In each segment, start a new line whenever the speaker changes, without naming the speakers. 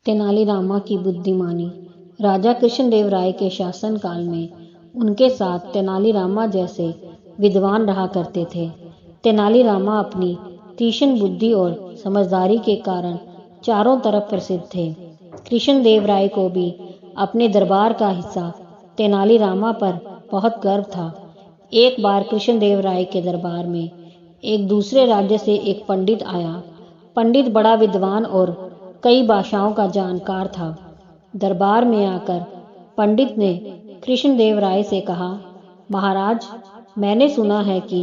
तेनालीरामा की बुद्धिमानी। राजा कृष्णदेव राय के शासनकाल में उनके साथ तेनालीरामा जैसे विद्वान रहा करते थे। तेनालीरामा अपनी तीक्ष्ण बुद्धि और समझदारी के कारण चारों तरफ प्रसिद्ध थे। कृष्णदेव राय को भी अपने दरबार का हिस्सा तेनालीरामा पर बहुत गर्व था। एक बार कृष्णदेव राय के दरबार में एक दूसरे राज्य से एक पंडित आया। पंडित बड़ा विद्वान और कई भाषाओं का जानकार था। दरबार में आकर पंडित ने कृष्णदेव राय से कहा, महाराज, मैंने सुना है कि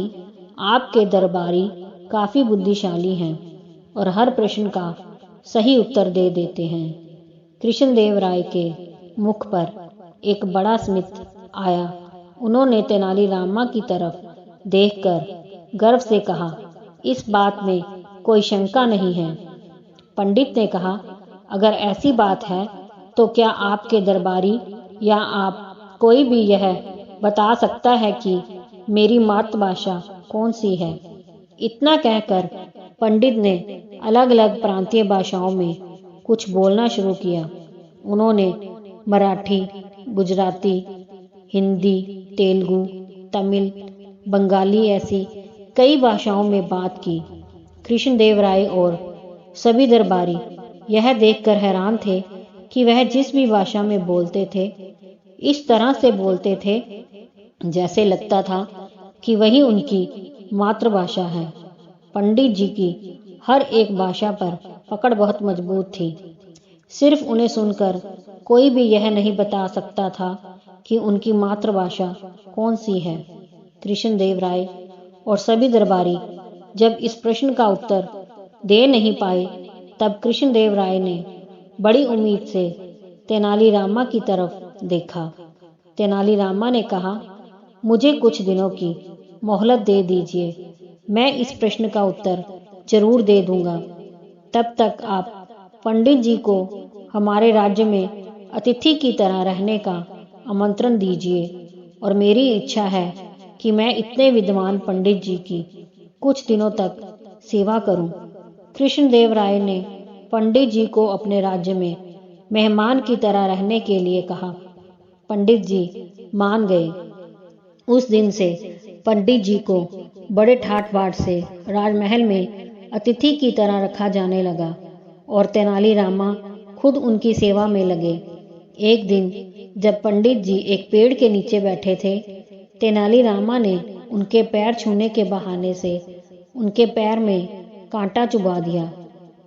आपके दरबारी काफी बुद्धिशाली हैं और हर प्रश्न का सही उत्तर दे देते हैं। कृष्णदेव राय के मुख पर एक बड़ा स्मित आया। उन्होंने तेनालीरामा की तरफ देखकर गर्व से कहा, इस बात में कोई शंका नहीं है। पंडित ने कहा, अगर ऐसी बात है तो क्या आपके दरबारी या आप कोई भी यह बता सकता है कि मेरी मातृभाषा कौन सी है? इतना कहकर पंडित ने अलग अलग प्रांतीय भाषाओं में कुछ बोलना शुरू किया। उन्होंने मराठी, गुजराती, हिंदी, तेलुगु, तमिल, बंगाली ऐसी कई भाषाओं में बात की। कृष्णदेव राय और सभी दरबारी यह देखकर हैरान थे कि वह जिस भी भाषा में बोलते थे, इस तरह से बोलते थे जैसे लगता था कि वही उनकी मातृभाषा है। पंडित जी की हर एक भाषा पर पकड़ बहुत मजबूत थी। सिर्फ उन्हें सुनकर कोई भी यह नहीं बता सकता था कि उनकी मातृभाषा कौन सी है। कृष्णदेव राय और सभी दरबारी जब इस प्रश्न का उत्तर दे नहीं पाए, तब कृष्णदेव राय ने बड़ी उम्मीद से तेनालीरामा की तरफ देखा। तेनालीरामा ने कहा, मुझे कुछ दिनों की मोहलत दे दीजिए, मैं इस प्रश्न का उत्तर जरूर दे दूंगा। तब तक आप पंडित जी को हमारे राज्य में अतिथि की तरह रहने का आमंत्रण दीजिए और मेरी इच्छा है कि मैं इतने विद्वान पंडित जी की कुछ दिनों तक सेवा करूं। कृष्णदेव राय ने पंडित जी को अपने राज्य में मेहमान की तरह रहने के लिए कहा। पंडित जी मान गए। उस दिन से पंडित जी को बड़े ठाट बाट से राजमहल में अतिथि की तरह रखा जाने लगा और तेनालीरामा खुद उनकी सेवा में लगे। एक दिन जब पंडित जी एक पेड़ के नीचे बैठे थे, तेनालीरामा ने उनके पैर छूने के बहाने से उनके पैर में कांटा चुभा दिया।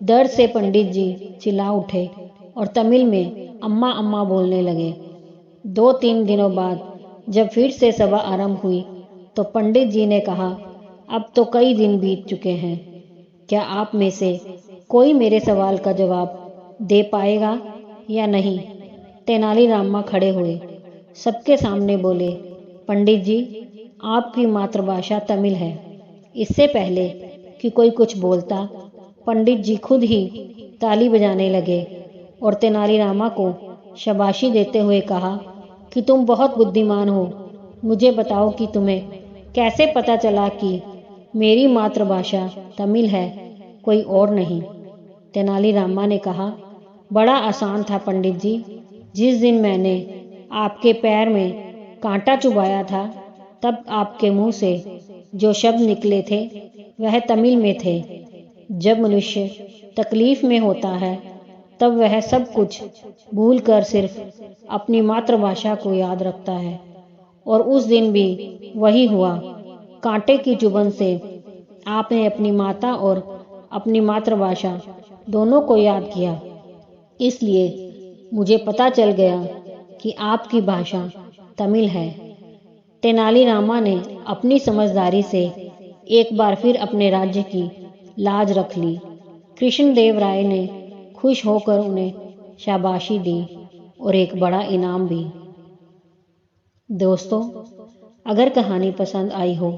दर्द से पंडित जी चिल्ला उठे और तमिल में अम्मा अम्मा बोलने लगे। 2-3 दिनों बाद जब फिर से सभा आरंभ हुई तो पंडित जी ने कहा, अब तो कई दिन बीत चुके हैं, क्या आप में से कोई मेरे सवाल का जवाब दे पाएगा या नहीं? तेनालीरामा खड़े हुए, सबके सामने बोले, पंडित जी, आपकी मातृभाषा तमिल है। इससे पहले कि कोई कुछ बोलता, पंडित जी खुद ही ताली बजाने लगे और तेनालीरामा को शाबाशी देते हुए कहा कि तुम बहुत बुद्धिमान हो। मुझे बताओ कि तुम्हें कैसे पता चला कि मेरी मातृभाषा तमिल है, कोई और नहीं? तेनालीरामा ने कहा, बड़ा आसान था पंडित जी। जिस दिन मैंने आपके पैर में कांटा चुभाया था, तब आपके मुंह से जो शब्द निकले थे वह तमिल में थे। जब मनुष्य तकलीफ में होता है तब वह सब कुछ भूलकर सिर्फ अपनी मातृभाषा को याद रखता है, और उस दिन भी वही हुआ। कांटे की चुभन से आपने अपनी माता और अपनी मातृभाषा दोनों को याद किया, इसलिए मुझे पता चल गया कि आपकी भाषा तमिल है। तेनालीरामा ने अपनी समझदारी से एक बार फिर अपने राज्य की लाज रख ली। कृष्णदेव राय ने खुश होकर उन्हें शाबाशी दी और एक बड़ा इनाम भी। दोस्तों, अगर कहानी पसंद आई हो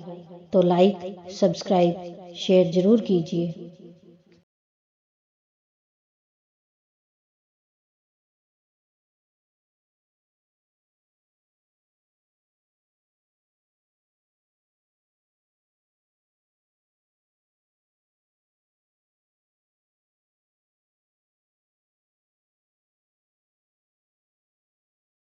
तो लाइक, सब्सक्राइब, शेयर जरूर कीजिए।